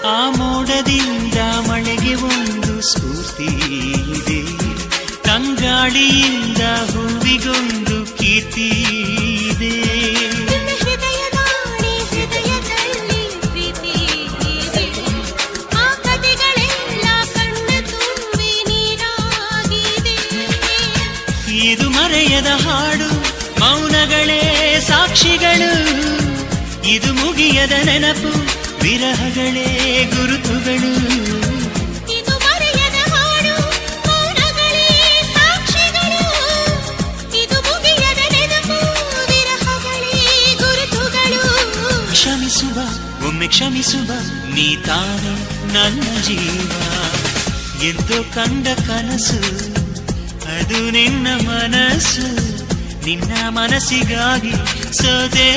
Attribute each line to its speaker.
Speaker 1: ಆ ಮೋಡದಿಂದ ಮಳೆಗೆ ಒಂದು ಸ್ಫೂರ್ತಿ ಇದೆ, ತಂಗಾಳಿಯಿಂದ ಹೂವಿಗೊಂದು ಕೀರ್ತಿ ಇದೆ.
Speaker 2: ಹೃದಯದಲ್ಲಿ ಪ್ರೀತಿ ಇದೆ, ಆ ಕಥೆಗಳೆಲ್ಲ ಕಣ್ಣ ತುಂಬಿ ನೀರಾಗಿದೆ.
Speaker 1: ಇದು ಮರೆಯದ ಹಾಡು, ಮೌನಗಳೇ ಸಾಕ್ಷಿಗಳು. ಇದು ಮುಗಿಯದ ನೆನಪು, ವಿರಹಗಳೇ ಗುರುತುಗಳು.
Speaker 2: ಇದು ಮರೆಯದ ಹಾಡು, ಮೌನಗಳೇ ಸಾಕ್ಷಿಗಳು. ಇದು ಮುಗಿಯದ ನೆನಪು, ವಿರಹಗಳೇ ಗುರುತುಗಳು.
Speaker 1: ಕ್ಷಮಿಸುವ, ಒಮ್ಮೆ ಕ್ಷಮಿಸುವ, ನೀ ತಾನೆ ನನ್ನ ಜೀವ. ಎಂದೋ ಕಂಡ ಕನಸು, ಅದು ನಿನ್ನ ಮನಸ್ಸು. ನಿನ್ನ ಮನಸ್ಸಿಗಾಗಿ ಸೋದೆ.